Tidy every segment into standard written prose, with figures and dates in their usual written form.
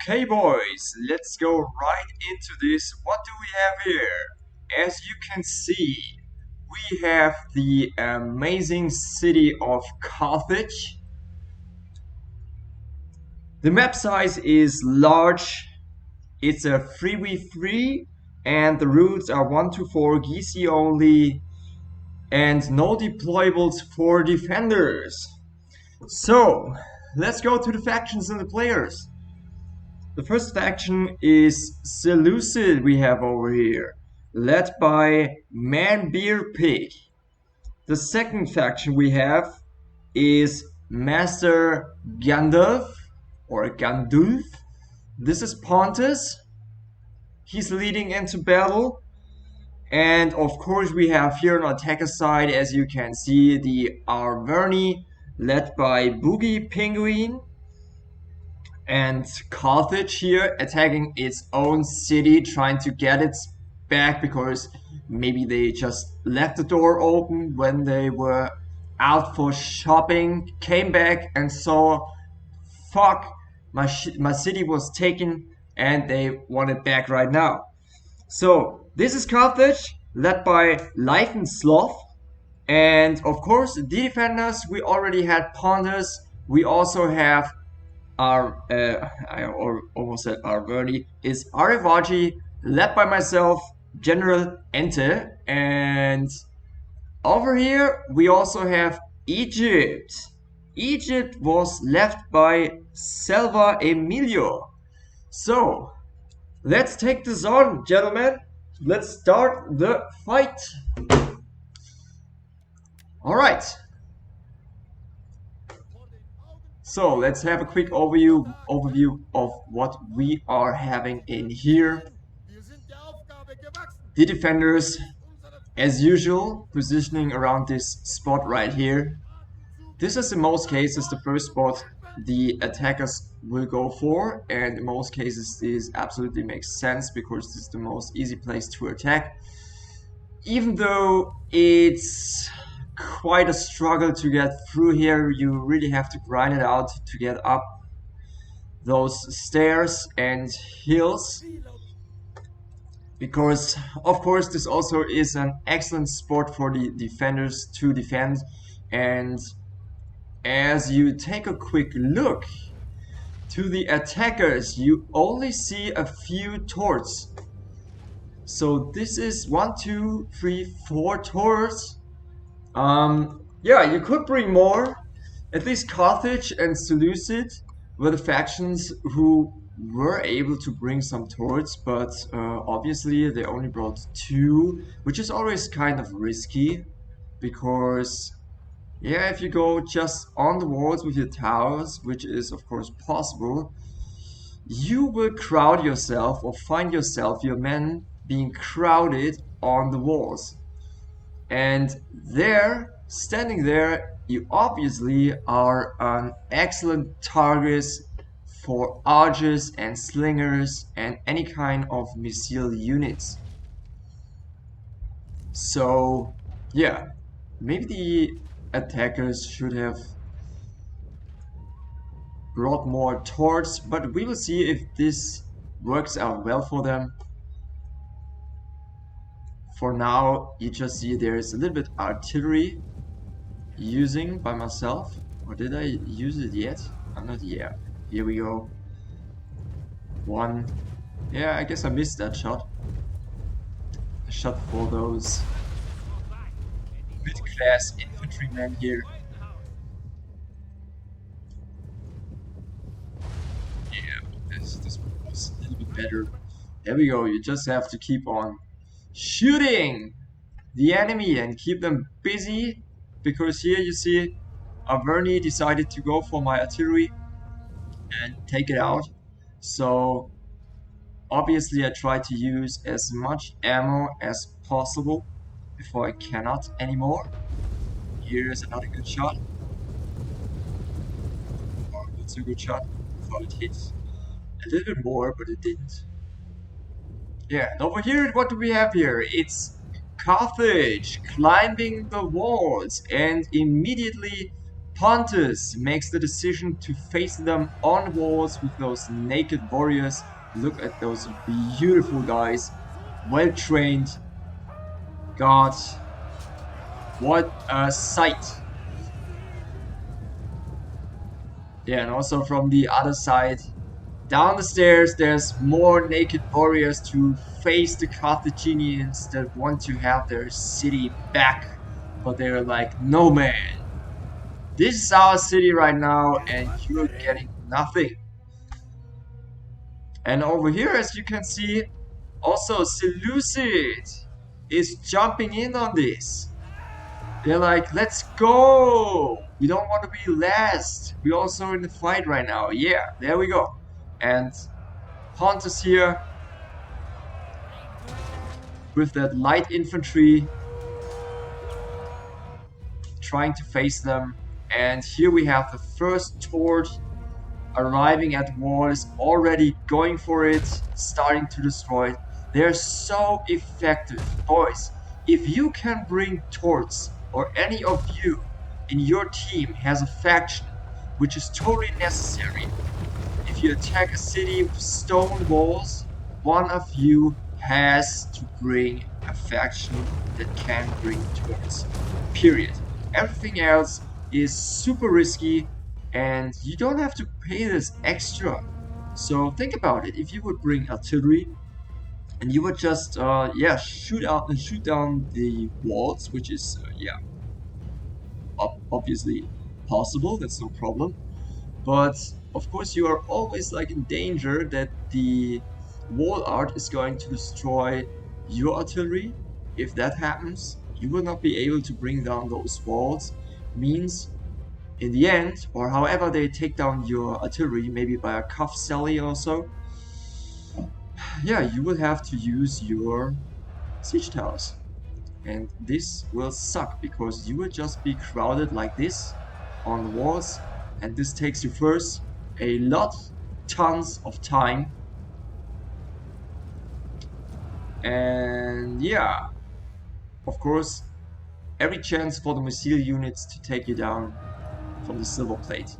Okay, boys, let's go right into this. What do we have here? As you can see, we have the amazing city of Carthage. The map size is large, it's a 3v3, and the routes are 1 to 4 GC only, and no deployables for defenders. So, let's go to the factions and the players. The first faction is Seleucid we have over here, led by Man Beer Pig. The second faction we have is Master Gandalf or Gandulf. This is Pontus. He's leading into battle. And of course we have here on attacker side, as you can see, the Arverni led by Boogie Penguin. And Carthage here attacking its own city, trying to get it back because maybe they just left the door open when they were out for shopping, came back and saw, fuck, my city was taken and they want it back right now. So this is Carthage, led by Life and Sloth. And of course, the defenders, we already had Pontus. We also have I almost said Arverni, is Arivaji, led by myself, General Ente, and over here we also have Egypt. Egypt was left by Selva Emilio. So, let's take this on, gentlemen. Let's start the fight. Alright. So let's have a quick overview of what we are having in here. The defenders, as usual, positioning around this spot right here. This is in most cases the first spot the attackers will go for, and in most cases this absolutely makes sense because this is the most easy place to attack. Even though it's quite a struggle to get through here, you really have to grind it out to get up those stairs and hills, because of course this also is an excellent spot for the defenders to defend. And as you take a quick look to the attackers, you only see a few turrets. So this is 1, 2, 3, 4 turrets. Yeah, you could bring more. At least Carthage and Seleucid were the factions who were able to bring some turrets, but obviously they only brought 2, which is always kind of risky, because yeah, if you go just on the walls with your towers, which is of course possible, you will crowd yourself or find yourself, your men, being crowded on the walls. And there, standing there, you obviously are an excellent target for archers and slingers and any kind of missile units. So yeah, maybe the attackers should have brought more turrets, but we will see if this works out well for them. For now, you just see there's a little bit artillery using by myself. Or did I use it yet? I'm not yet. Here we go. 1. Yeah, I guess I missed that shot. A shot for those mid-class infantrymen here. Yeah, this was a little bit better. There we go. You just have to keep on shooting the enemy and keep them busy, because here you see Averni decided to go for my artillery and take it out. So obviously I try to use as much ammo as possible before I cannot anymore. Here's another good shot. Oh, that's a good shot. I thought it hit a little bit more, but it didn't. Yeah, and over here, what do we have here? It's Carthage climbing the walls, and immediately Pontus makes the decision to face them on walls with those naked warriors. Look at those beautiful guys, well trained. God, what a sight! Yeah, and also from the other side, down the stairs, there's more naked warriors to face the Carthaginians that want to have their city back. But they're like, no man, this is our city right now, and you're getting nothing. And over here, as you can see, also Seleucid is jumping in on this. They're like, let's go! We don't want to be last. We're also in the fight right now. Yeah, there we go. And Pontus here with that light infantry trying to face them. And here we have the first torch arriving at the wall, is already going for it, starting to destroy it. They're so effective. Boys, if you can bring torts, or any of you in your team has a faction which is totally necessary, if you attack a city with stone walls, one of you has to bring a faction that can bring torts. Period. Everything else is super risky and you don't have to pay this extra. So think about it. If you would bring artillery and you would just yeah, shoot out and shoot down the walls, which is yeah, obviously possible, that's no problem. But of course, you are always like in danger that the wall art is going to destroy your artillery. If that happens, you will not be able to bring down those walls. Means in the end, or however they take down your artillery, maybe by a cuff sally or so, yeah, you will have to use your siege towers. And this will suck because you will just be crowded like this on the walls, and this takes you first a lot, tons of time. And yeah, of course, every chance for the missile units to take you down from the silver plate.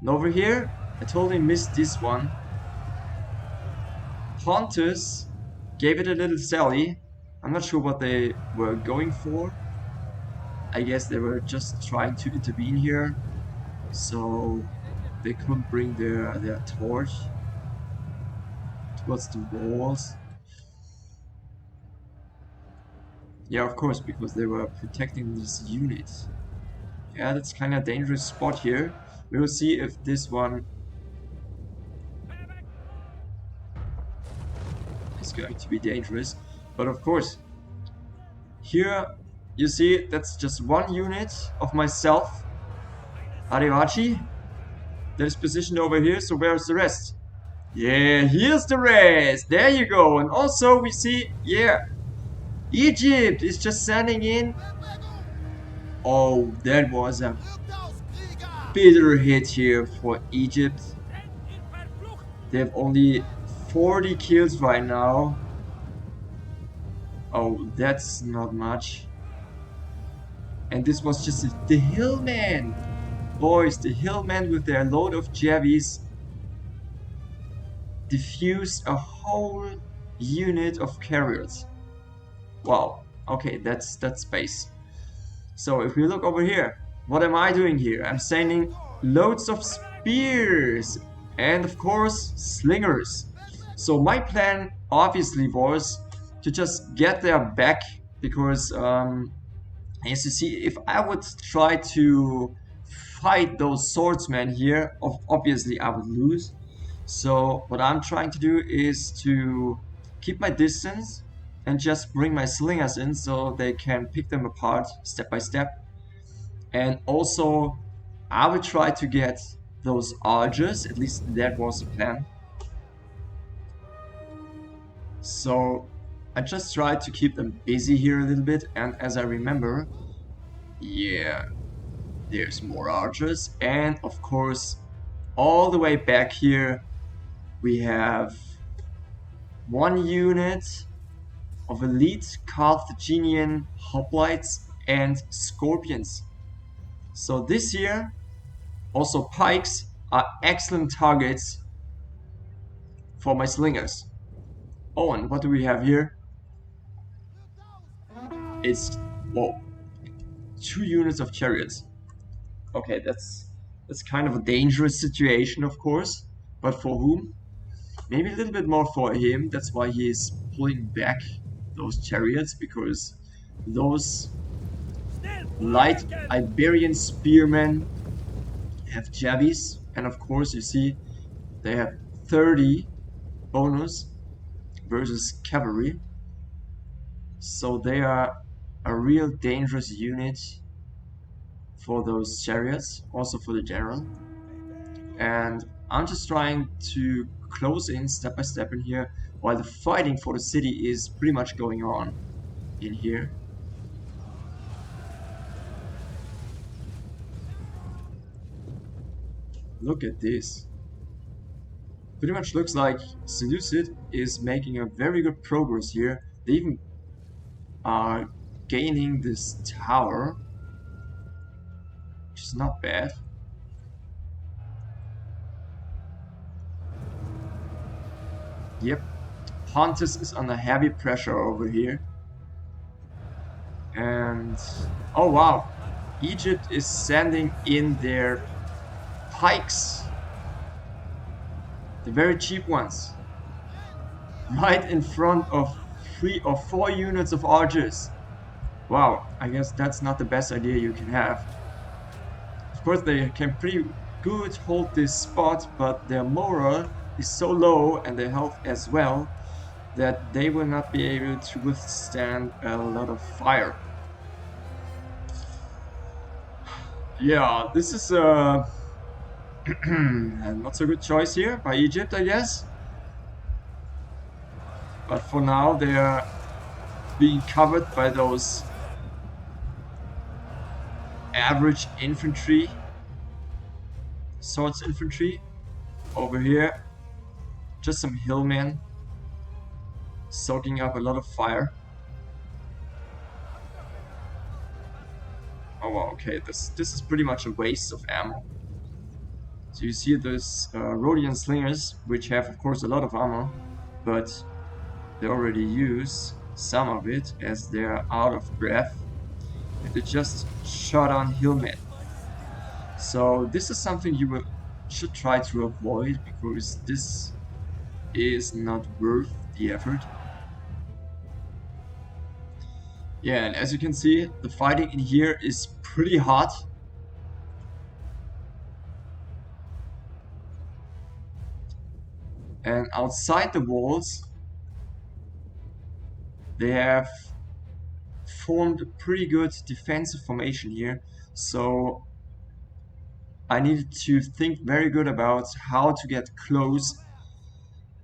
And over here, I totally missed this one. Pontus gave it a little sally. I'm not sure what they were going for. I guess they were just trying to intervene here, so they couldn't bring their torch towards the walls. Yeah, of course, because they were protecting this unit. Yeah, that's kind of dangerous spot here. We will see if this one is going to be dangerous. But of course, here you see that's just one unit of myself, Arevachi, that is positioned over here. So where's the rest? Yeah, here's the rest. There you go. And also we see, yeah, Egypt is just sending in. Oh, that was a bitter hit here for Egypt. They have only 40 kills right now. Oh, that's not much. And this was just the Hillmen. Boys, the Hillmen with their load of Javis diffused a whole unit of carriers. Wow. Okay, that's space. So if we look over here, what am I doing here? I'm sending loads of spears and of course slingers. So my plan obviously was to just get their back because as you see, if I would try to fight those swordsmen here, obviously I would lose. So what I'm trying to do is to keep my distance and just bring my slingers in so they can pick them apart step by step. And also I will try to get those archers, at least that was the plan. So I just tried to keep them busy here a little bit, and as I remember, yeah, there's more archers, and of course all the way back here we have one unit of elite Carthaginian hoplites and scorpions. So this here, also pikes are excellent targets for my slingers. Oh, and what do we have here? It's, whoa, 2 units of chariots. Okay, that's kind of a dangerous situation, of course. But for whom? Maybe a little bit more for him. That's why he is pulling back those chariots, because those light Iberian spearmen have javies, and of course you see they have 30 bonus versus cavalry, so they are a real dangerous unit for those chariots, also for the general. And I'm just trying to close in step by step in here, while the fighting for the city is pretty much going on in here. Look at this. Pretty much looks like Seleucid is making a very good progress here. They even are gaining this tower, which is not bad. Yep, Pontus is under heavy pressure over here. And oh wow, Egypt is sending in their pikes, the very cheap ones, right in front of 3 or 4 units of archers. Wow, I guess that's not the best idea you can have. Of course, they can pretty good hold this spot, but their morale is so low, and their health as well, that they will not be able to withstand a lot of fire. Yeah, this is a not so good choice here by Egypt, I guess. But for now, they are being covered by those average infantry, swords infantry. Over here, just some hillmen soaking up a lot of fire. Oh wow, okay, this is pretty much a waste of ammo. So you see those Rhodian slingers, which have of course a lot of ammo, but they already use some of it as they're out of breath, and they just shot on hillmen. So this is something you should try to avoid, because this is not worth the effort. Yeah, and as you can see, the fighting in here is pretty hot. And outside the walls, they have formed a pretty good defensive formation here. So I needed to think very good about how to get close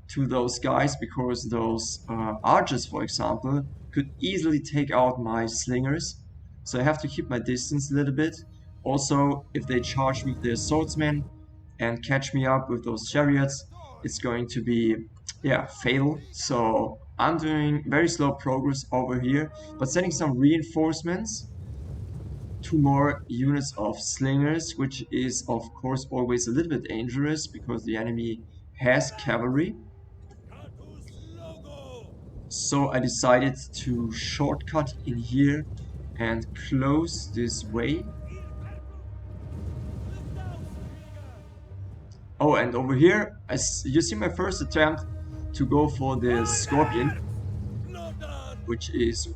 to those guys, because those archers, for example, could easily take out my slingers. So I have to keep my distance a little bit. Also, if they charge with their swordsmen and catch me up with those chariots, it's going to be, yeah, fatal. So I'm doing very slow progress over here, but sending some reinforcements, 2 more units of slingers, which is of course always a little bit dangerous because the enemy has cavalry. So I decided to shortcut in here and close this way. Oh, and over here, you see my first attempt to go for the Scorpion, which is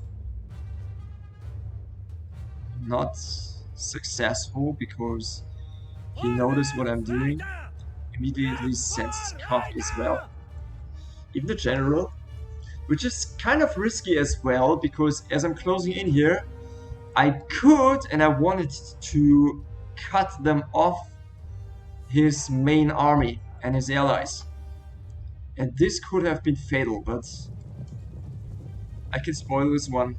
not successful because he noticed what I'm doing, immediately sends his cuff as well. Even the general, which is kind of risky as well, because as I'm closing in here, I could and I wanted to cut them off his main army and his allies. And this could have been fatal, but I can spoil this one.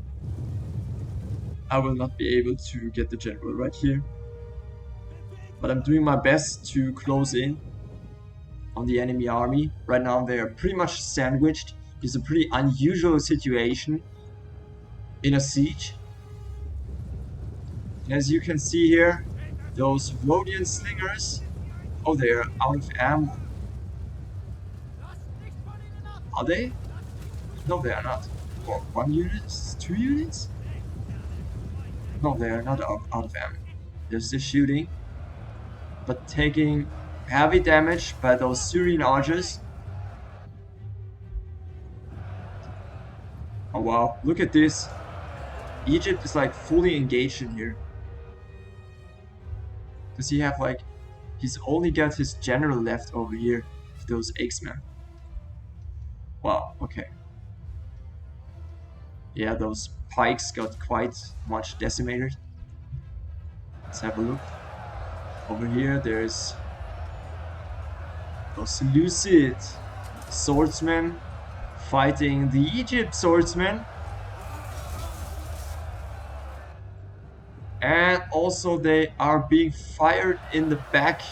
I will not be able to get the general right here. But I'm doing my best to close in on the enemy army. Right now they are pretty much sandwiched. It's a pretty unusual situation in a siege. As you can see here, Those Rhodian slingers, oh, they're out of ammo. Are they? No, they are not. Or 1 unit? 2 units? No, they are not out of ammo. They're still shooting, but taking heavy damage by those Syrian archers. Oh wow, look at this. Egypt is like fully engaged in here. Does he have like... He's only got his general left over here. Those X-Men. Wow, okay. Yeah, those pikes got quite much decimated. Let's have a look. Over here, there's those lucid swordsmen fighting the Egypt swordsmen. And also they are being fired in the back.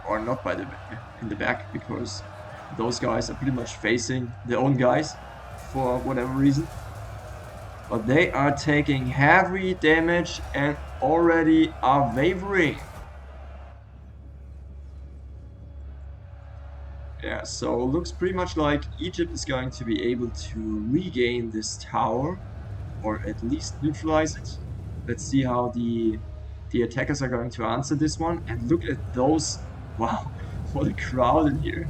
Or not by the in the back, because those guys are pretty much facing their own guys for whatever reason. But they are taking heavy damage and already are wavering. Yeah, so looks pretty much like Egypt is going to be able to regain this tower, or at least neutralize it. Let's see how the attackers are going to answer this one. And look at those... Wow, what a crowd in here.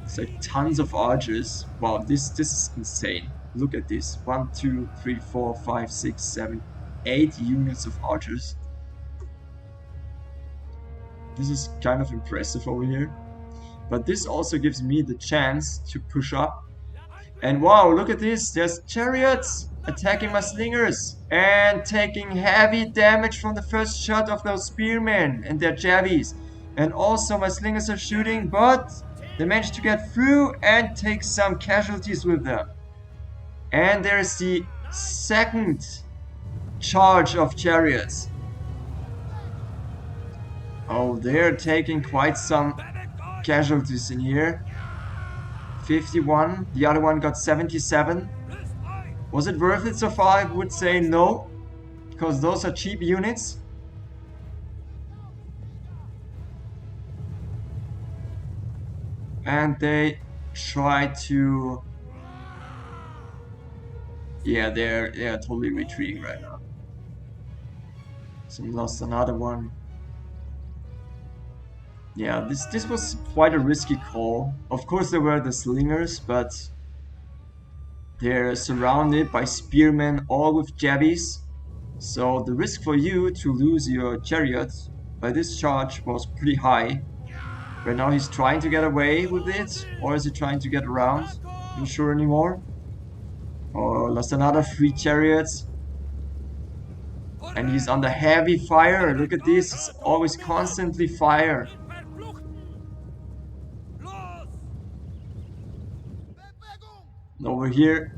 It's like tons of archers. Wow, this is insane. Look at this. 1, 2, 3, 4, 5, 6, 7, 8 units of archers. This is kind of impressive over here. But this also gives me the chance to push up. And wow, look at this. There's chariots attacking my slingers and taking heavy damage from the first shot of those spearmen and their javies. And also my slingers are shooting, but they managed to get through and take some casualties with them. And there's the second charge of chariots. Oh, they're taking quite some casualties in here. 51, the other one got 77. Was it worth it so far? I would say no, because those are cheap units. And they try to... Yeah, they're totally retreating right now. So lost another one. Yeah, this was quite a risky call. Of course there were the slingers, but they're surrounded by spearmen, all with javies. So the risk for you to lose your chariot by this charge was pretty high. Right now he's trying to get away with it, or is he trying to get around? Not sure anymore. Oh, lost another 3 chariots. And he's under heavy fire. Look at this, it's always constantly fire. And over here,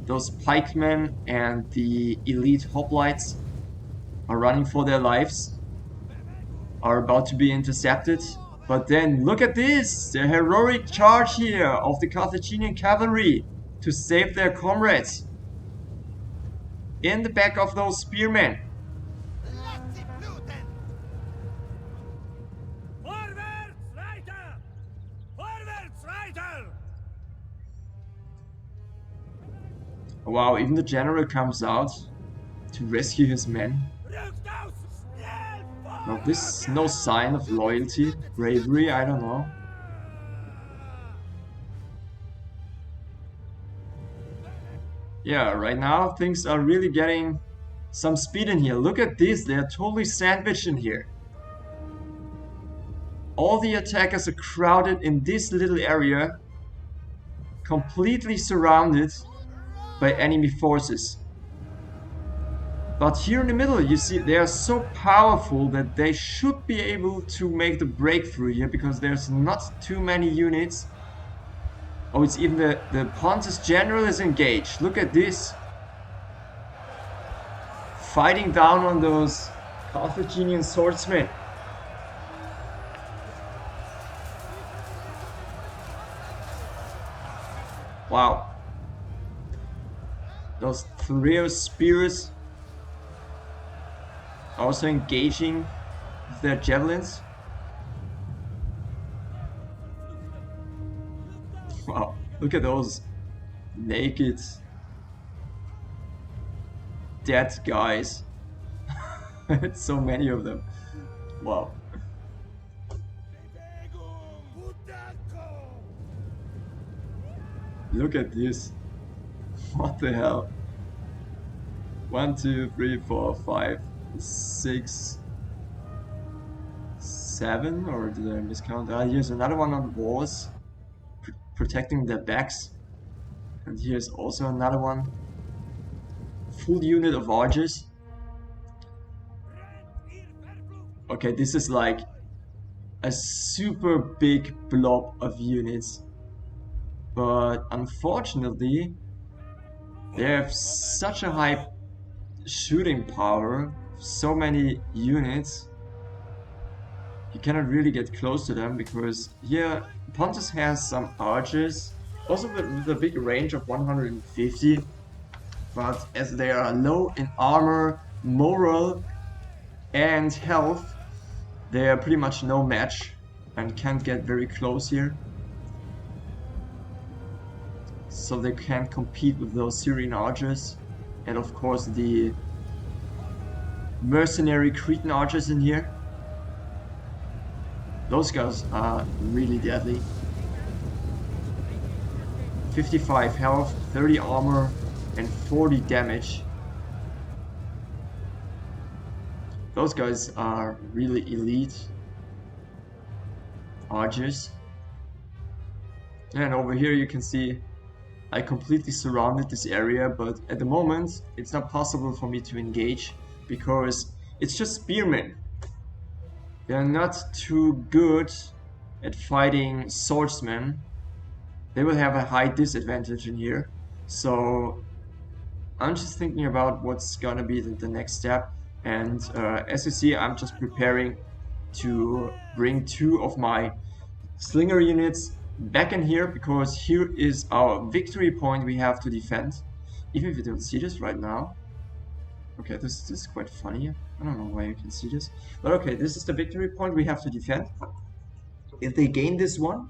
those pikemen and the elite hoplites are running for their lives, are about to be intercepted. But then look at this, the heroic charge here of the Carthaginian cavalry to save their comrades in the back of those spearmen. Wow, even the general comes out to rescue his men. Now this is no sign of loyalty, bravery, I don't know. Yeah, right now things are really getting some speed in here. Look at this, they are totally sandwiched in here. All the attackers are crowded in this little area, completely surrounded by enemy forces. But here in the middle, you see, they are so powerful that they should be able to make the breakthrough here, because there's not too many units. Oh, it's even the Pontus general is engaged. Look at this. Fighting down on those Carthaginian swordsmen. Wow. Those trio spears also engaging with their javelins. Wow, look at those naked dead guys. It's so many of them. Wow. Look at this. What the hell? 1, 2, 3, 4, 5, 6, 7, or did I miscount? Here's another one on walls, protecting their backs. And here's also another one. Full unit of archers. Okay, this is like a super big blob of units. But unfortunately, they have such a high shooting power, so many units, you cannot really get close to them because here Pontus has some archers, also with a big range of 150, but as they are low in armor, moral, and health, they are pretty much no match and can't get very close here. So they can't compete with those Syrian archers, and of course the mercenary Cretan archers in here. Those guys are really deadly. 55 health, 30 armor, and 40 damage. Those guys are really elite archers. And over here you can see I completely surrounded this area, but at the moment it's not possible for me to engage because it's just spearmen. They're not too good at fighting swordsmen. They will have a high disadvantage in here. So I'm just thinking about what's gonna be the next step. And as you see, I'm just preparing to bring 2 of my slinger units back in here because here is our victory point we have to defend. Even if you don't see this right now. Okay, this is quite funny. I don't know why you can see this. But okay, this is the victory point we have to defend. If they gain this one,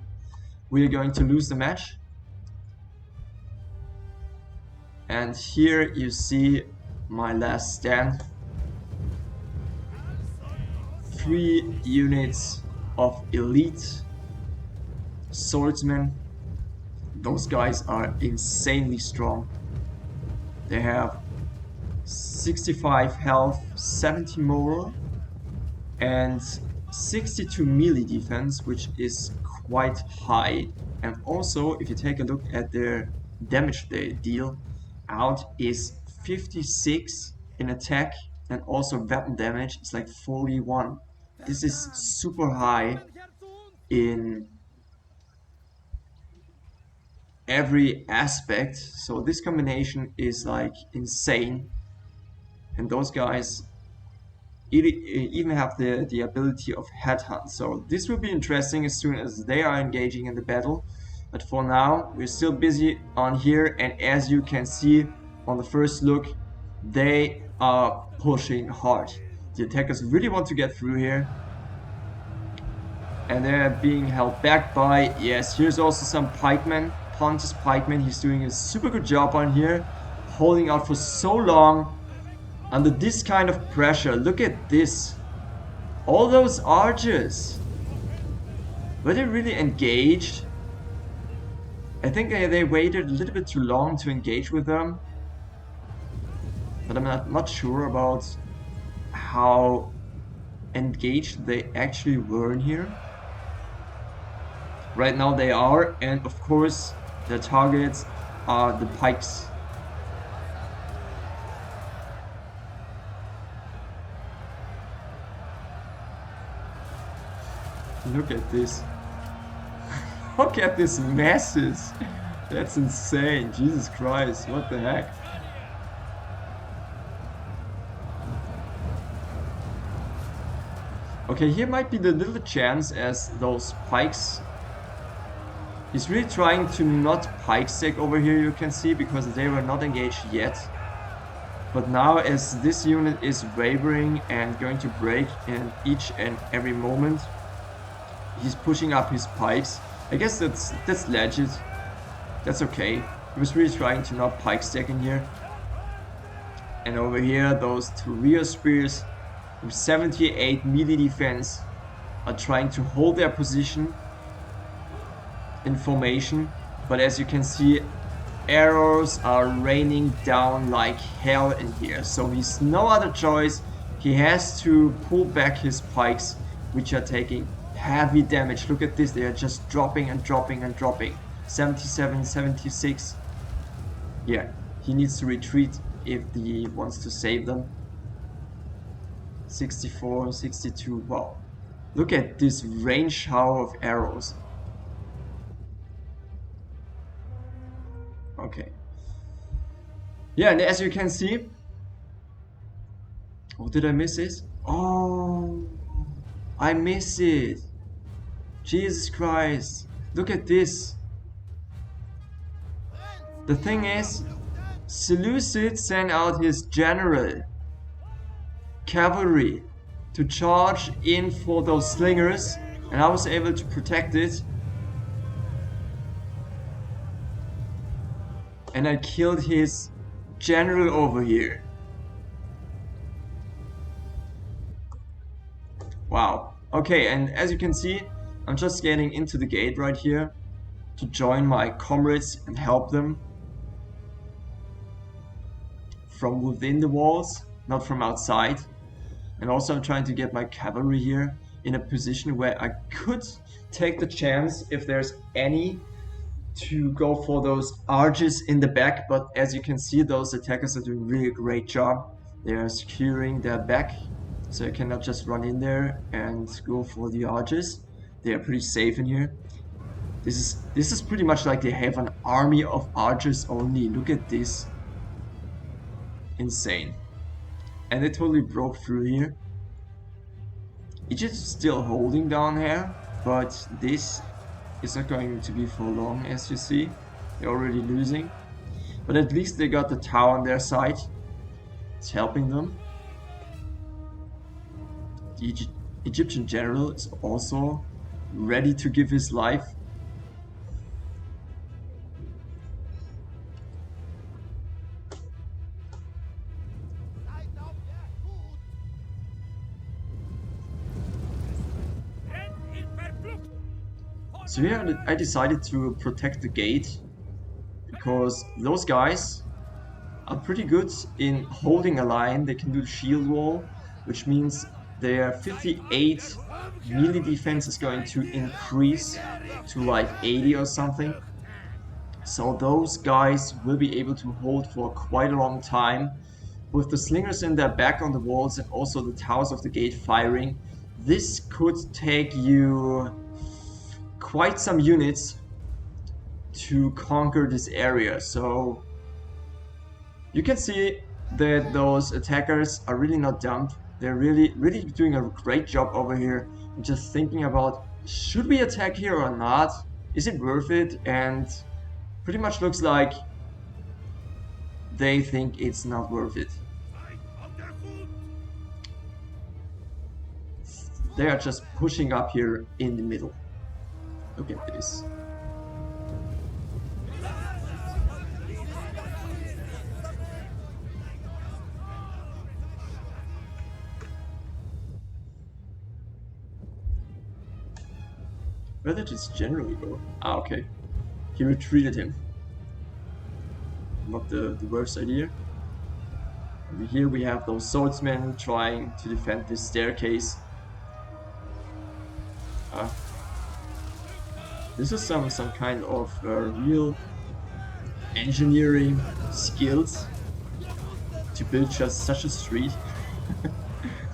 we are going to lose the match. And here you see my last stand. 3 units of elite swordsmen. Those guys are insanely strong. They have 65 health, 70 moral, and 62 melee defense, which is quite high. And also, if you take a look at their damage they deal out, is 56 in attack, and also weapon damage is like 41. This is super high in every aspect, so this combination is like insane. And those guys even have the ability of headhunt, so this will be interesting as soon as they are engaging in the battle. But for now we're still busy on here, and as you can see on the first look, they are pushing hard. The attackers really want to get through here, and they're being held back by, yes, here's also some pikemen. Pontus pikeman, he's doing a super good job on here, holding out for so long under this kind of pressure. Look at this. All those archers. Were they really engaged? I think they waited a little bit too long to engage with them. But I'm not sure about how engaged they actually were in here. Right now they are, and of course their targets are the pikes. Look at this. Look at this masses. That's insane. Jesus Christ, what the heck. Okay, here might be the little chance as those pikes He's really trying to not pike stack over here, you can see, because they were not engaged yet. But now as this unit is wavering and going to break in each and every moment, he's pushing up his pikes. I guess that's legit. That's okay. He was really trying to not pike stack in here. And over here, those two rear spears with 78 melee defense are trying to hold their position in formation. But as you can see, arrows are raining down like hell in here. So he's no other choice. He has to pull back his pikes, which are taking heavy damage. Look at this, they are just dropping and dropping and dropping. 77, 76. Yeah, he needs to retreat if he wants to save them. 64, 62, wow. Look at this rain shower of arrows. Okay. Yeah, and as you can see... Oh, did I miss this? Oh, I miss it. Jesus Christ. Look at this. The thing is, Seleucid sent out his general cavalry to charge in for those slingers, and I was able to protect it. And I killed his general over here. Wow. Okay, and as you can see, I'm just getting into the gate right here to join my comrades and help them from within the walls, not from outside. And also I'm trying to get my cavalry here in a position where I could take the chance, if there's any, to go for those arches in the back. But as you can see, those attackers are doing really great job. They are securing their back, so I cannot just run in there and go for the arches. They are pretty safe in here. This is pretty much like they have an army of archers only. Look at this. Insane. And they totally broke through here. Egypt is still holding down here, but this is not going to be for long, as you see. They're already losing. But at least they got the tower on their side. It's helping them. The Egyptian general is also ready to give his life. So yeah, I decided to protect the gate because those guys are pretty good in holding a line. They can do the shield wall, which means their 58 melee defense is going to increase to like 80 or something. So those guys will be able to hold for quite a long time. With the slingers in their back on the walls and also the towers of the gate firing, this could take you quite some units to conquer this area. So you can see that those attackers are really not dumb. They're really doing a great job over here. Just thinking about, should we attack here or not? Is it worth it? And pretty much looks like they think it's not worth it. They are just pushing up here in the middle. Look at this. Where did this generally go? Ah, okay. He retreated him. Not the worst idea. Over here we have those swordsmen trying to defend this staircase. This is some kind of real engineering skills to build just such a street.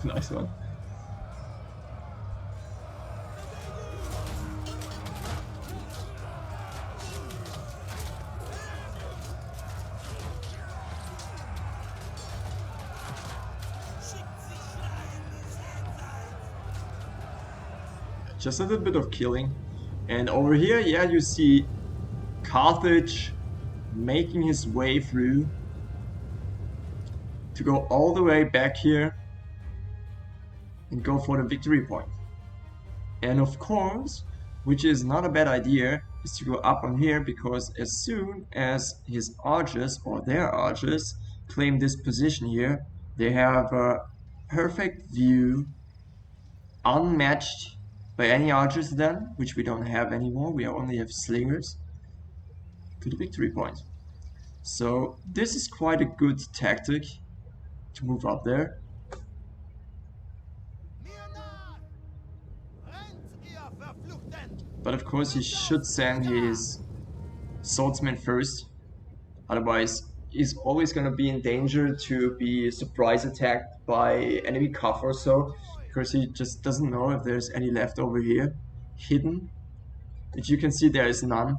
Nice one. Just a little bit of killing And over here, yeah, you see Carthage making his way through to go all the way back here and go for the victory point. And of course, which is not a bad idea, is to go up on here, because as soon as his archers or their archers claim this position here, they have a perfect view, unmatched by any archers then, which we don't have anymore, we only have slingers, to the victory point. So this is quite a good tactic to move up there. But of course he should send his swordsman first, otherwise he's always going to be in danger to be surprise attacked by enemy cover or so, because he just doesn't know if there's any left over here hidden. As you can see, there is none.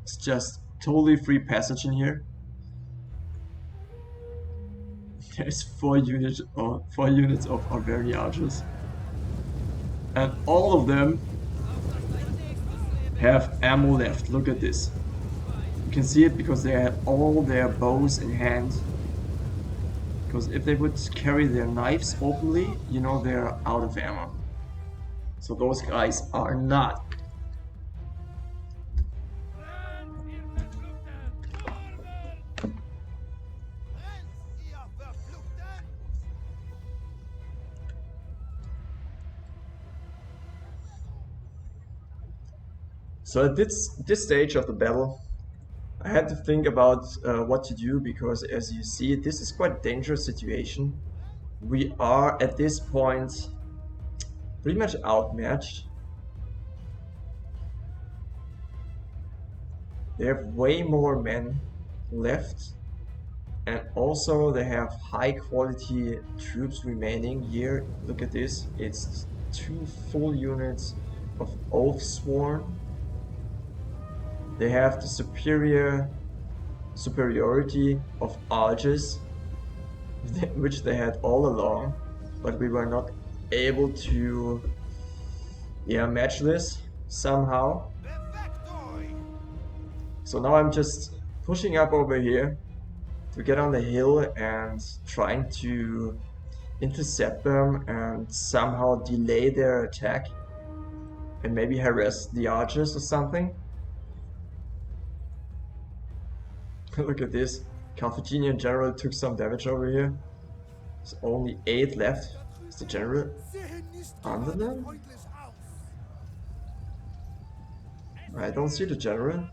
It's just totally free passage in here. There's 4 units of Arverni archers, and all of them have ammo left. Look at this. You can see it because they had all their bows in hand. Because if they would carry their knives openly, you know they're out of ammo. So those guys are not. So at this stage of the battle, I had to think about what to do, because as you see, this is quite a dangerous situation. We are at this point pretty much outmatched. They have way more men left, and also they have high quality troops remaining here. Look at this, it's 2 full units of Oathsworn. They have the superiority of archers, which they had all along, but we were not able to match this somehow. So now I'm just pushing up over here to get on the hill and trying to intercept them and somehow delay their attack and maybe harass the archers or something. Look at this. Carthaginian general took some damage over here. There's only 8 left. Is the general under them? I don't see the general.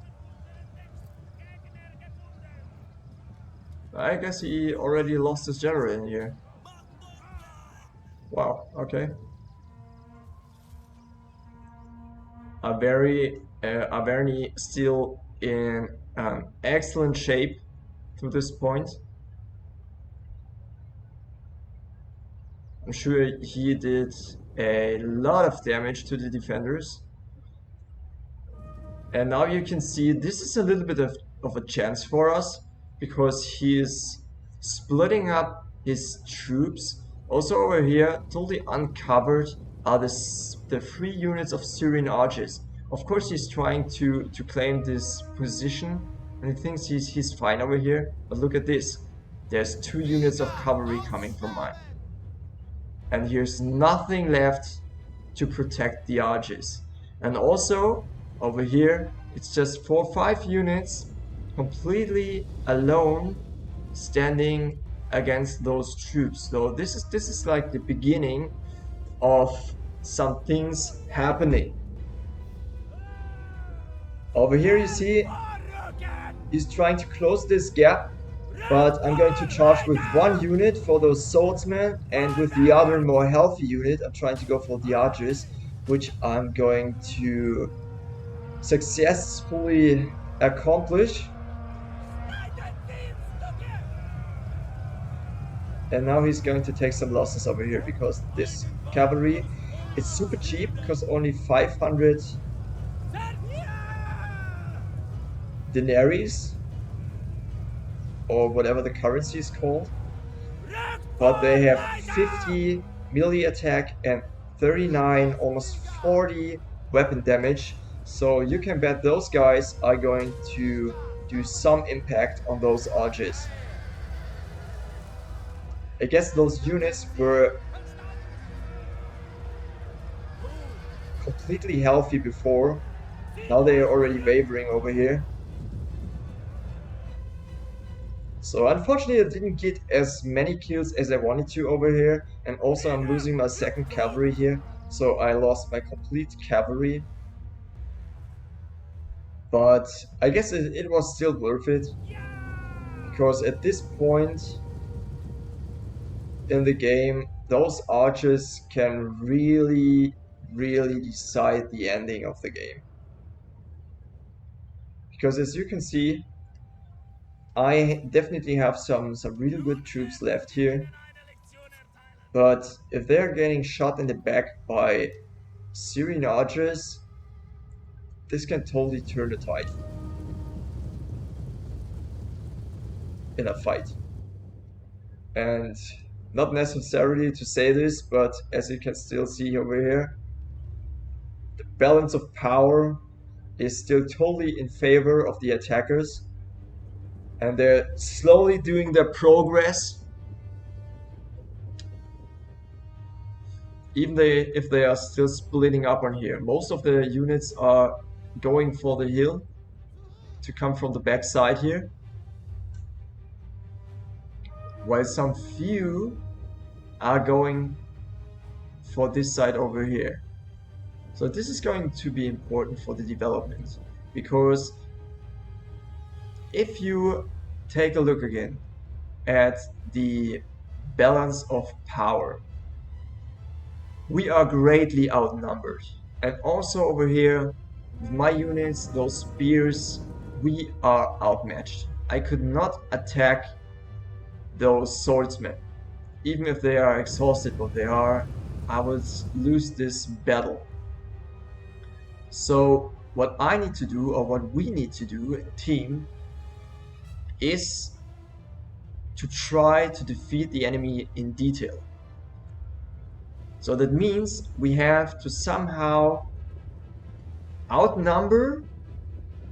I guess he already lost his general in here. Wow, okay. Averni still in excellent shape to this point. I'm sure he did a lot of damage to the defenders. And now you can see this is a little bit of a chance for us, because he is splitting up his troops. Also over here, totally uncovered, are the 3 units of Syrian archers. Of course he's trying to claim this position, and he thinks he's fine over here, but look at this. There's 2 units of cavalry coming from mine. And here's nothing left to protect the archers. And also, over here, it's just 4 or 5 units completely alone standing against those troops. So this is like the beginning of some things happening. Over here you see he's trying to close this gap, but I'm going to charge with 1 unit for those swordsmen, and with the other more healthy unit I'm trying to go for the archers, which I'm going to successfully accomplish. And now he's going to take some losses over here, because this cavalry is super cheap, because only 500 denaries, or whatever the currency is called, but they have 50 melee attack and 39, almost 40 weapon damage. So you can bet those guys are going to do some impact on those arches. I guess those units were completely healthy before. Now they are already wavering over here. So unfortunately I didn't get as many kills as I wanted to over here, and also I'm losing my second cavalry here, so I lost my complete cavalry. But I guess it was still worth it, because at this point in the game, those archers can really, really decide the ending of the game. Because as you can see, I definitely have some really good troops left here. But if they're getting shot in the back by Syrian archers, this can totally turn the tide in a fight. And not necessarily to say this, but as you can still see over here, the balance of power is still totally in favor of the attackers, and they're slowly doing their progress, even if they are still splitting up on here. Most of the units are going for the hill to come from the back side here, while some few are going for this side over here. So this is going to be important for the development, because if you take a look again at the balance of power, we are greatly outnumbered. And also over here, with my units, those spears, we are outmatched. I could not attack those swordsmen. Even if they are exhausted what they are, I would lose this battle. So what I need to do, or what we need to do in team, is to try to defeat the enemy in detail. So that means we have to somehow outnumber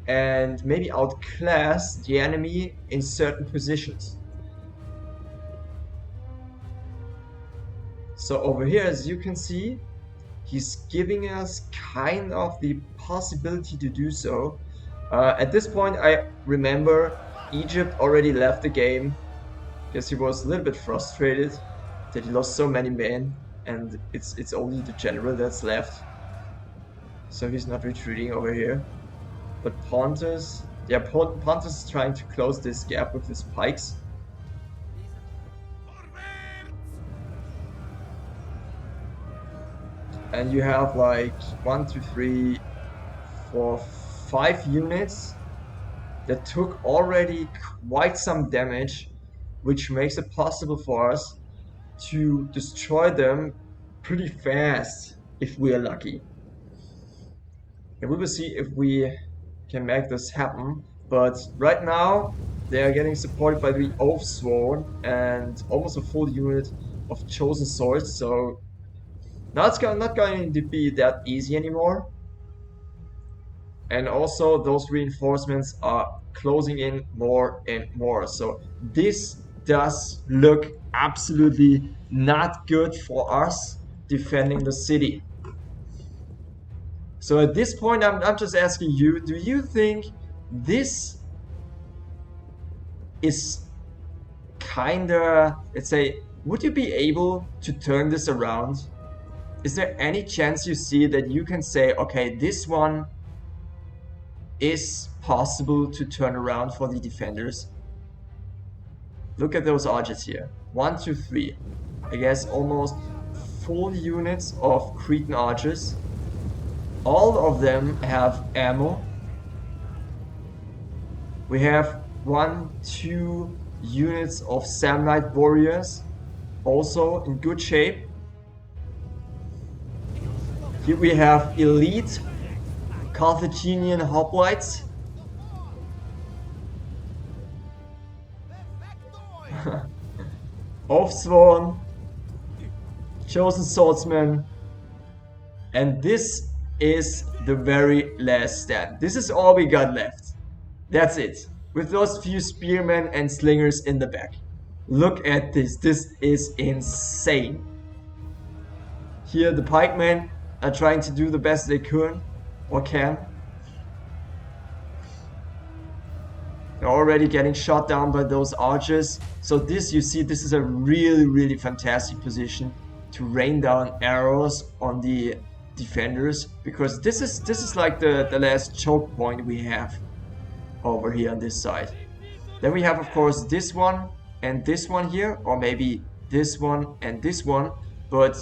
and maybe outclass the enemy in certain positions. So over here, as you can see, he's giving us kind of the possibility to do so. At this point, I remember Egypt already left the game because he was a little bit frustrated that he lost so many men, and it's only the general that's left. So he's not retreating over here. But Pontus, yeah, Pontus is trying to close this gap with his pikes. And you have like 1, 2, 3, 4, 5 units that took already quite some damage, which makes it possible for us to destroy them pretty fast if we are lucky. And we will see if we can make this happen. But right now they are getting supported by the Oath Sword and almost a full unit of Chosen Swords, so now it's not going to be that easy anymore. And also those reinforcements are closing in more and more. So this does look absolutely not good for us defending the city. So at this point, I'm just asking you, do you think this is kinda, let's say, would you be able to turn this around? Is there any chance you see that you can say, okay, this one is possible to turn around for the defenders? Look at those archers here. 1, 2, 3. I guess almost full units of Cretan archers. All of them have ammo. We have 1, 2 units of Samnite warriors, also in good shape. Here we have elite Carthaginian hoplites. Oathsworn, Chosen Swordsman, and this is the very last stand. This is all we got left. That's it. With those few spearmen and slingers in the back. Look at this. This is insane. Here the pikemen are trying to do the best they can or can. They're already getting shot down by those archers. So this, you see, this is a really fantastic position to rain down arrows on the defenders, because this is like the last choke point we have over here on this side. Then we have, of course, this one and this one here, or maybe this one and this one, but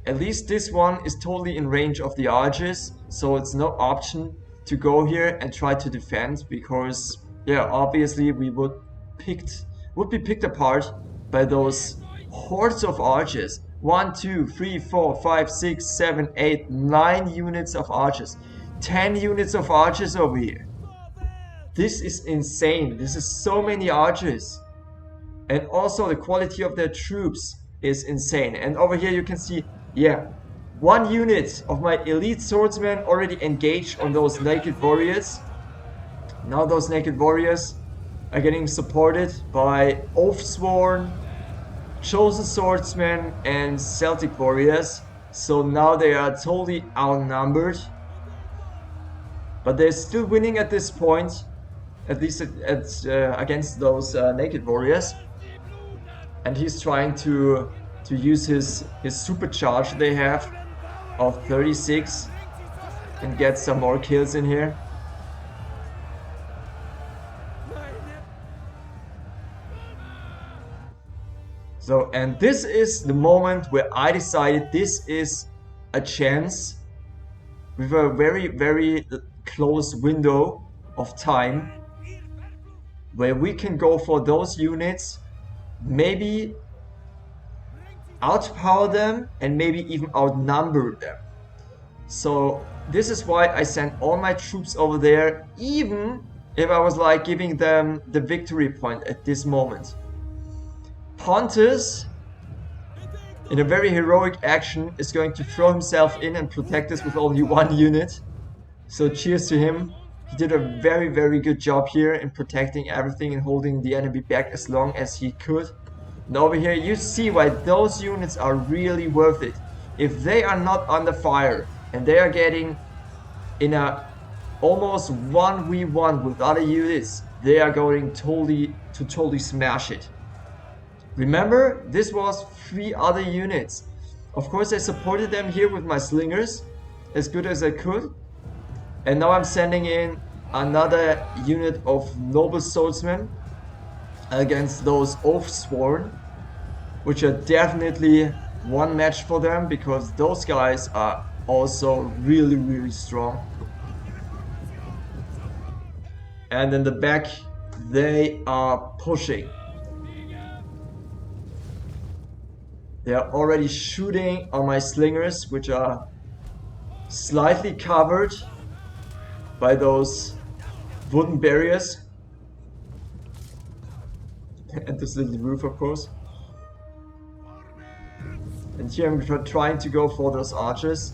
at least this one is totally in range of the archers, so it's no option to go here and try to defend, because yeah, obviously we would be picked apart by those hordes of archers. 1, 2, 3, 4, 5, 6, 7, 8, 9 units of archers. 10 units of archers over here. This is insane. This is so many archers. And also the quality of their troops is insane. And over here you can see, yeah, 1 unit of my elite swordsmen already engaged on those naked warriors. Now those naked warriors are getting supported by Oathsworn, Chosen Swordsmen and Celtic warriors. So now they are totally outnumbered. But they're still winning at this point, at least against those naked warriors. And he's trying to use his supercharge they have of 36 and get some more kills in here. So, and this is the moment where I decided this is a chance with a very close window of time where we can go for those units, maybe outpower them and maybe even outnumber them. So this is why I sent all my troops over there, even if I was like giving them the victory point at this moment. Pontus, in a very heroic action, is going to throw himself in and protect us with only 1 unit. So cheers to him. He did a very good job here in protecting everything and holding the enemy back as long as he could. And over here you see why those units are really worth it. If they are not under fire and they are getting in a almost 1v1 with other units, they are going to totally smash it. Remember, this was 3 other units. Of course I supported them here with my slingers as good as I could. And now I'm sending in another unit of noble swordsmen against those Oathsworn, which are definitely one match for them, because those guys are also really strong. And in the back they are pushing. They are already shooting on my slingers, which are slightly covered by those wooden barriers. And this little roof, of course. And here I'm trying to go for those archers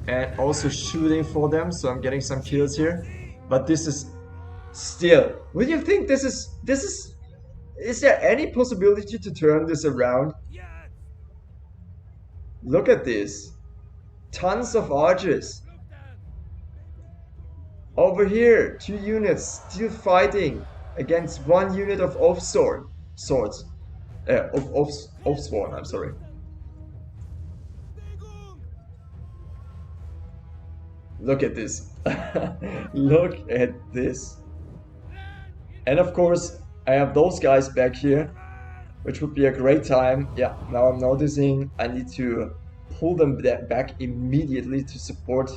and also shooting for them, so I'm getting some kills here. But this is still, would you think this is there any possibility to turn this around? Look at this. Tons of archers. Over here, 2 units still fighting against 1 unit of Oathsworn. Oathsworn, I'm sorry. Look at this. Look at this. And of course, I have those guys back here, which would be a great time. Yeah, now I'm noticing I need to pull them back immediately to support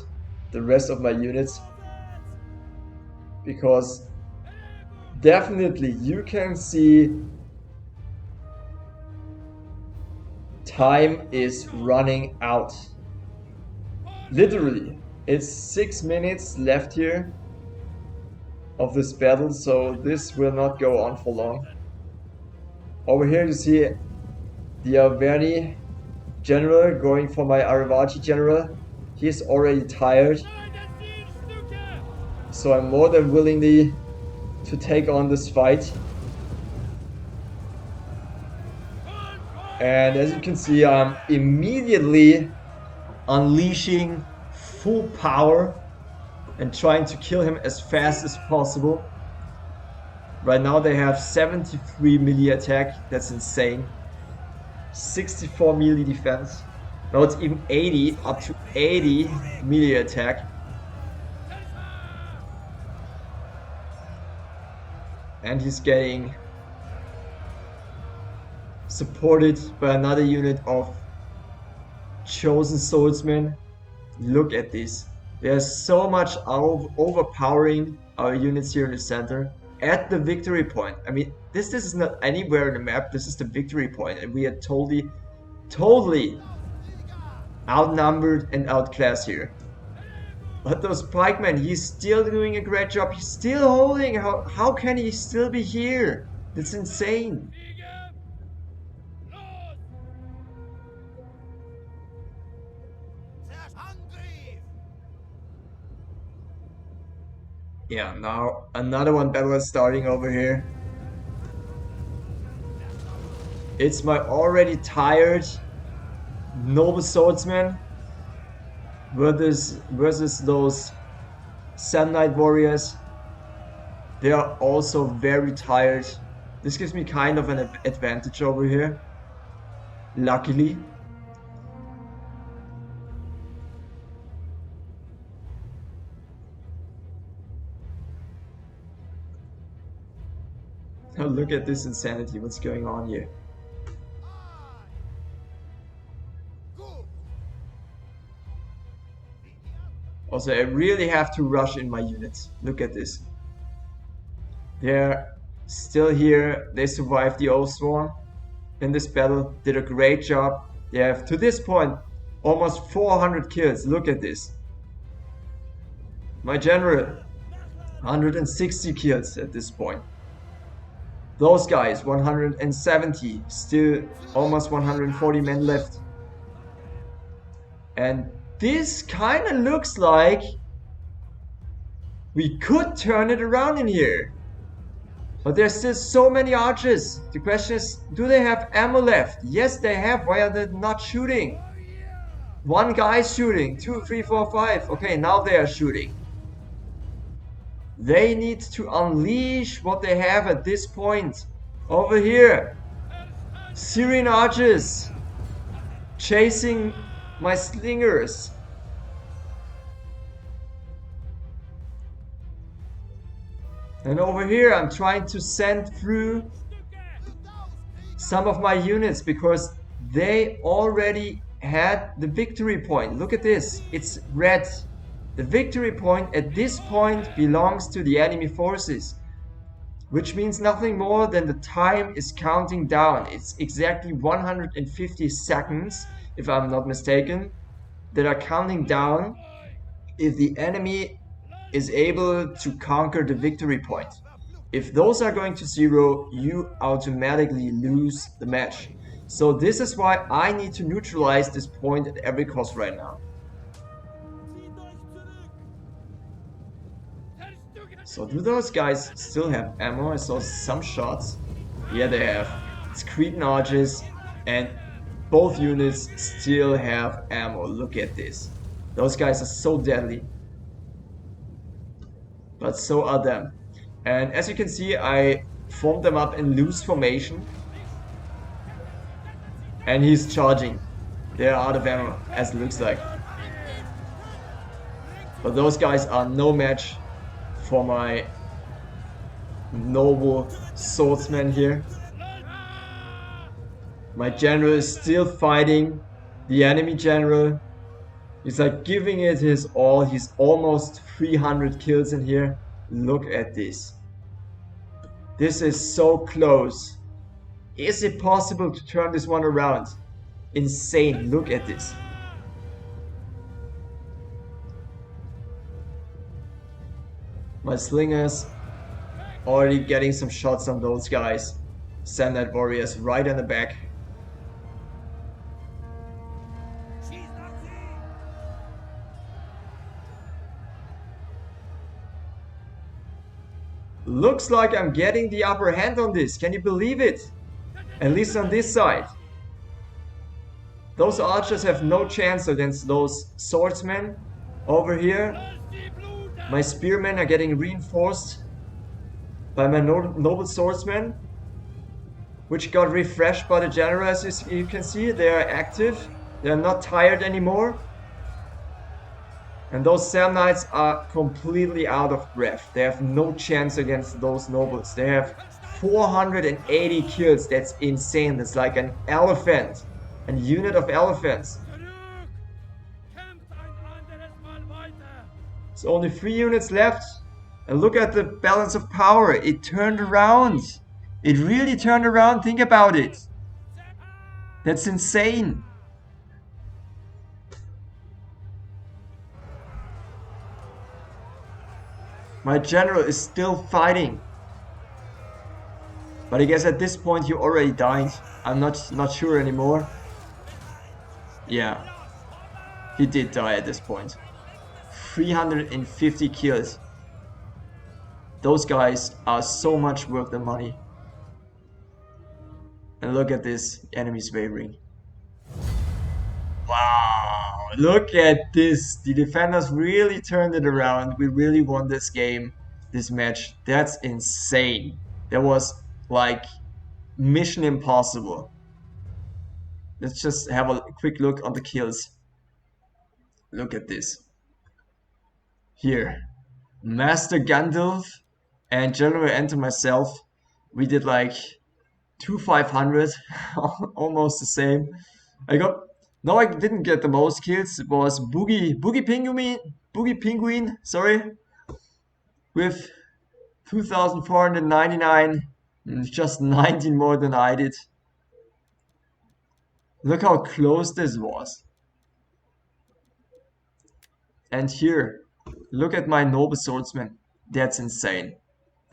the rest of my units. Because definitely you can see time is running out. Literally, it's 6 minutes left here of this battle, so this will not go on for long. Over here you see the Averni general going for my Aravachi general, He's already tired. So I'm more than willingly to take on this fight. And as you can see, I'm immediately unleashing full power and trying to kill him as fast as possible. Right now they have 73 melee attack. That's insane. 64 melee defense. Now it's even 80, up to 80 melee attack. And he's getting supported by another unit of chosen swordsmen. Look at this. There's so much overpowering our units here in the center at the victory point. I mean, this is not anywhere in the map. This is the victory point, and we are totally outnumbered and outclassed here. But those pikemen, he's still doing a great job. He's still holding. How can he still be here? That's insane. Yeah, now another one battle is starting over here. It's my already tired noble swordsman versus those Sun Knight warriors. They are also very tired. This gives me kind of an advantage over here. Luckily. Oh, look at this insanity. What's going on here? Also, I really have to rush in my units. Look at this. They're still here. They survived the Oathsworn in this battle. Did a great job. They have, to this point, almost 400 kills. Look at this. My general, 160 kills at this point. Those guys, 170. Still almost 140 men left. And this kind of looks like we could turn it around in here. But there's still so many archers. The question is, do they have ammo left? Yes, they have. Why are they not shooting? One guy's shooting. 2, 3, 4, 5. Okay, now they are shooting. They need to unleash what they have at this point. Over here. Syrian archers. Chasing my slingers. And over here I'm trying to send through some of my units because they already had the victory point. Look at this. It's red. The victory point at this point belongs to the enemy forces, which means nothing more than the time is counting down. It's exactly 150 seconds, if I'm not mistaken, that are counting down if the enemy is able to conquer the victory point. If those are going to 0, you automatically lose the match. So this is why I need to neutralize this point at every cost right now. So do those guys still have ammo? I saw some shots. Yeah, they have. It's Cretan archers and both units still have ammo. Look at this. Those guys are so deadly. But so are them. And as you can see, I formed them up in loose formation. And he's charging. They're out of ammo, as it looks like. But those guys are no match for my noble swordsman here. My general is still fighting the enemy general. He's like giving it his all. He's almost 300 kills in here. Look at this. This is so close. Is it possible to turn this one around? Insane. Look at this. My slingers already getting some shots on those guys. Sun Knight warriors right in the back. Looks like I'm getting the upper hand on this. Can you believe it? At least on this side. Those archers have no chance against those swordsmen over here. My spearmen are getting reinforced by my noble swordsmen, which got refreshed by the general. As you can see, they are active. They are not tired anymore. And those Samnites are completely out of breath. They have no chance against those nobles. They have 480 kills. That's insane. That's like an elephant. A unit of elephants. There's only 3 units left. And look at the balance of power. It turned around. It really turned around. Think about it. That's insane. My general is still fighting. But I guess at this point you already died. I'm not sure anymore. Yeah. He did die at this point. 350 kills. Those guys are so much worth the money. And look at this, enemies wavering. Wow, look at this. The defenders really turned it around. We really won this game, this match. That's insane. That was like mission impossible. Let's just have a quick look on the kills. Look at this. Here, Master Gandalf and General Enter myself, we did like 2,500, almost the same. No, I didn't get the most kills. It was Boogie Penguin, sorry, with 2,499, just 19 more than I did. Look how close this was. And here, look at my noble swordsman. That's insane.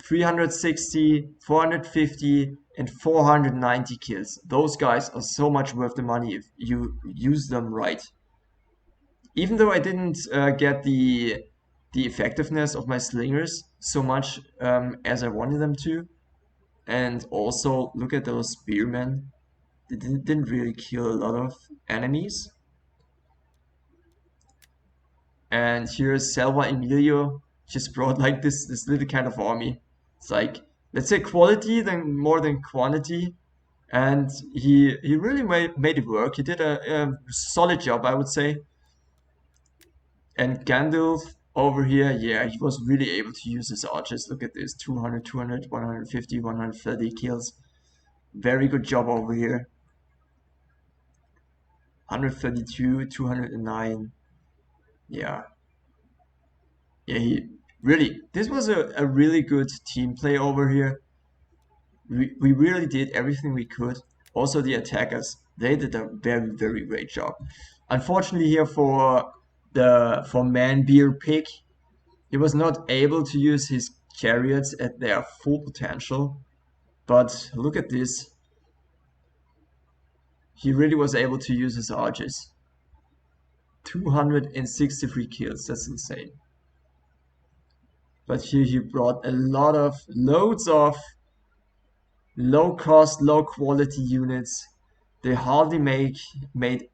360, 450, and 490 kills. Those guys are so much worth the money if you use them right. Even though I didn't get the effectiveness of my slingers so much as I wanted them to. And also, look at those spearmen. They didn't really kill a lot of enemies. And here's Selva Emilio, just brought like this little kind of army. It's like, let's say quality than more than quantity. And he really made it work. He did a solid job, I would say. And Gandalf over here, yeah, he was really able to use his archers. Look at this, 200, 200, 150, 130 kills. Very good job over here. 132, 209. Yeah. Yeah, this was a really good team play over here. We really did everything we could. Also the attackers, they did a very, very great job. Unfortunately here for Man Beer Pig, he was not able to use his chariots at their full potential. But look at this. He really was able to use his archers. 263 kills, that's insane. But here he brought loads of low cost, low quality units. They hardly made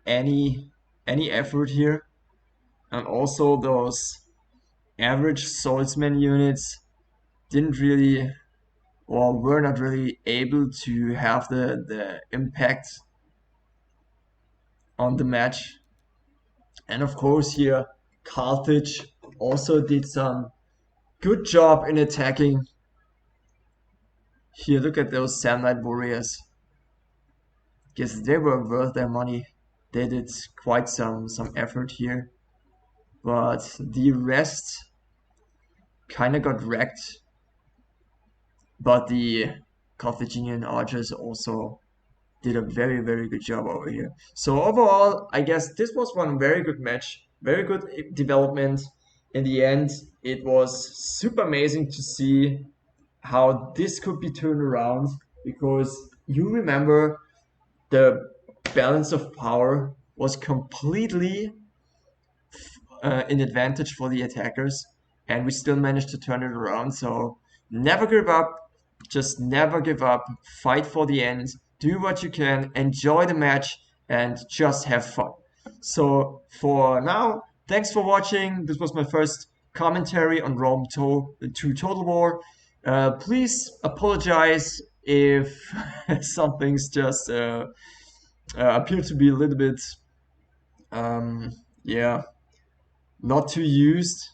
any effort here. And also those average swordsman units didn't really, or were not really able to have the impact on the match. And of course here Carthage also did some good job in attacking. Here, look at those Samnite warriors. Guess they were worth their money. They did quite some effort here. But the rest kinda got wrecked. But the Carthaginian archers also did a very, very good job over here. So overall, I guess this was one very good match. Very good development. In the end, it was super amazing to see how this could be turned around, because you remember the balance of power was completely an advantage for the attackers, and we still managed to turn it around. So Never give up. Just never give up. Fight for the end. Do what you can. Enjoy the match and just have fun. So for now, thanks for watching. This was my first commentary on Rome 2 Total War. Please apologize if some things just appear to be a little bit, um, yeah, not too used,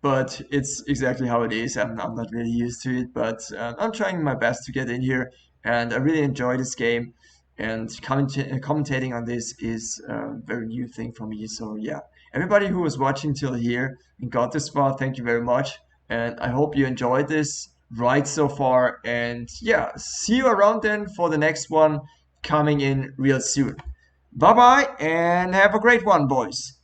but it's exactly how it is. I'm not really used to it, but I'm trying my best to get in here, and I really enjoy this game. And commentating on this is a very new thing for me. So yeah, everybody who was watching till here and got this far, thank you very much. And I hope you enjoyed this ride so far. And yeah, see you around then for the next one coming in real soon. Bye bye, and have a great one, boys.